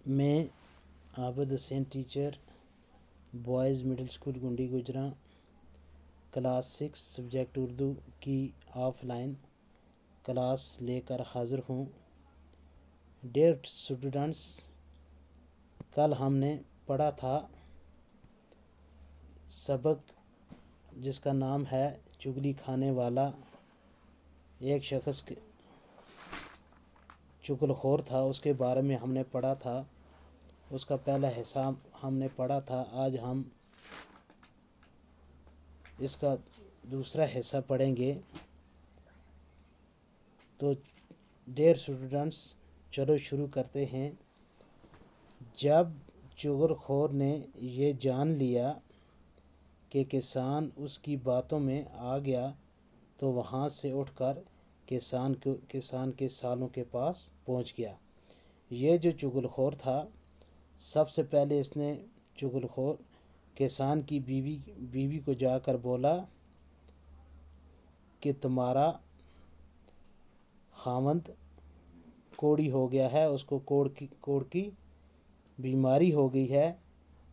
मैं Abid Hussain teacher boys middle school गुंडी गुजरा क्लास 6 सब्जेक्ट उर्दू की ऑफलाइन क्लास लेकर हाज़िर हूँ। डियर स्टूडेंट्स, कल हमने पढ़ा था सबक जिसका नाम है चुगली खाने वाला। एक शख्स चुगलखोर था, उसके बारे में हमने पढ़ा था। उसका पहला हिस्सा हमने पढ़ा था। आज हम इसका दूसरा हिस्सा पढ़ेंगे। तो डियर स्टूडेंट्स, चलो शुरू करते हैं। जब चुगलखोर ने ये जान लिया कि किसान उसकी बातों में आ गया तो वहाँ से उठकर किसान के सालों के पास पहुँच गया। ये जो चुगलखोर था, सबसे पहले इसने चुगलखोर किसान की बीवी को जाकर बोला कि तुम्हारा खामंद कोड़ी हो गया है, उसको कोड़ की बीमारी हो गई है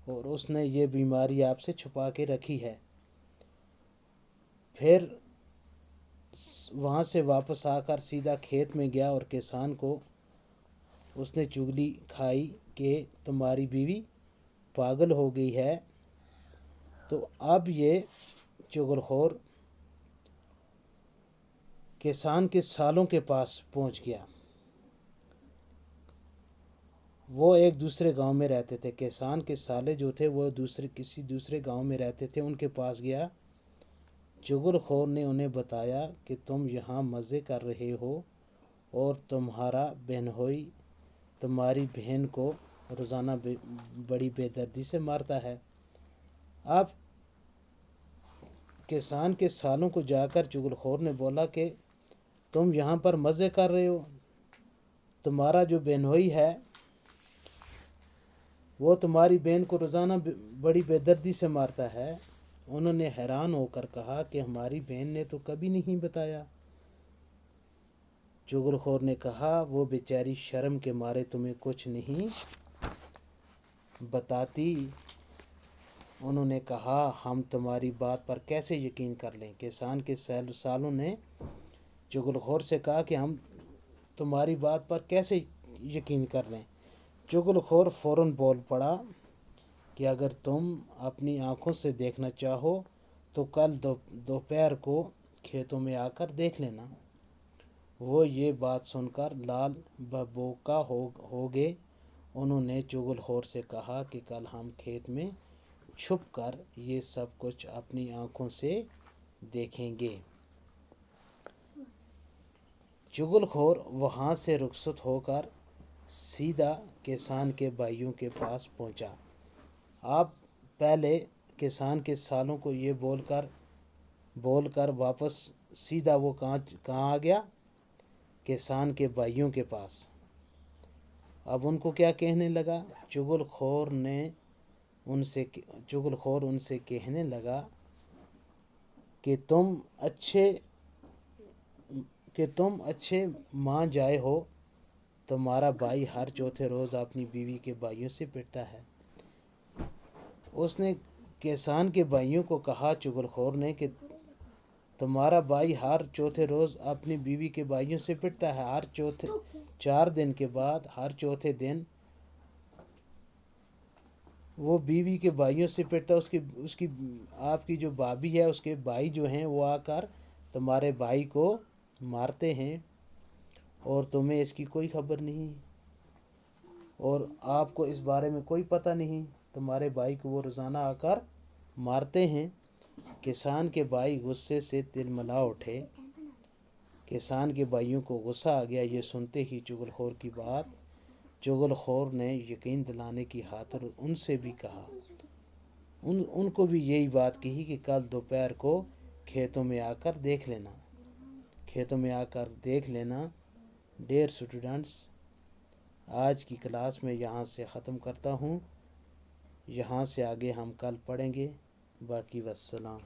और उसने ये बीमारी आपसे छुपा के रखी है। फिर वहाँ से वापस आकर सीधा खेत में गया और किसान को उसने चुगली खाई कि तुम्हारी बीवी पागल हो गई है। तो अब ये चुगलखोर किसान के सालों के पास पहुंच गया। वो एक दूसरे गांव में रहते थे। किसान के साले जो थे वो किसी दूसरे गांव में रहते थे। उनके पास गया। चुगलखोर ने उन्हें बताया कि तुम यहाँ मज़े कर रहे हो और तुम्हारा बहनोई तुम्हारी बहन को रोज़ाना बड़ी बेदर्दी से मारता है। अब किसान के सालों को जाकर चुगलखोर ने बोला कि तुम यहाँ पर मज़े कर रहे हो, तुम्हारा जो बहनोई है वो तुम्हारी बहन को रोज़ाना बड़ी बेदर्दी से मारता है। उन्होंने हैरान होकर कहा कि हमारी बहन ने तो कभी नहीं बताया। चुगलखोर ने कहा, वो बेचारी शर्म के मारे तुम्हें कुछ नहीं बताती। उन्होंने कहा, हम तुम्हारी बात पर कैसे यकीन कर लें। किसान के सालों ने चुगलखोर से कहा कि हम तुम्हारी बात पर कैसे यकीन कर लें। चुगलखोर फ़ौरन बोल पड़ा कि अगर तुम अपनी आँखों से देखना चाहो तो कल दोपहर को खेतों में आकर देख लेना। वो ये बात सुनकर लाल बबूका हो गए। उन्होंने चुगलखोर से कहा कि कल हम खेत में छुप कर ये सब कुछ अपनी आँखों से देखेंगे। चुगलखोर वहाँ से रुखसत होकर सीधा किसान के भाइयों के पास पहुँचा। आप पहले किसान के सालों को ये बोलकर वापस सीधा वो कहाँ आ गया, किसान के भाइयों के पास। अब उनको क्या कहने लगा, चुगलखोर उनसे कहने लगा कि तुम अच्छे मान जाए हो। तुम्हारा भाई हर चौथे रोज़ अपनी बीवी के भाइयों से पिटता है। उसने किसान के भाइयों को कहा, चुगलखोर ने, कि तुम्हारा भाई हर चौथे रोज़ अपनी बीवी के भाइयों से पिटता है। 4 दिन के बाद हर चौथे दिन वो बीवी के भाइयों से पिटता। उसकी आपकी जो भाभी है उसके भाई जो हैं वो आकर तुम्हारे भाई को मारते हैं और तुम्हें इसकी कोई खबर नहीं और आपको इस बारे में कोई पता नहीं। तुम्हारे भाई को वो रोज़ाना आकर मारते हैं। किसान के भाई गुस्से से तिलमिला उठे। किसान के भाइयों को गुस्सा आ गया ये सुनते ही चुगलखोर की बात। चुगलखोर ने यकीन दिलाने की खातिर उनसे भी कहा, उनको भी यही बात कही कि कल दोपहर को खेतों में आकर देख लेना। डियर स्टूडेंट्स, आज की क्लास में यहाँ से ख़त्म करता हूँ। यहाँ से आगे हम कल पढ़ेंगे। बाकी वस्सलाम।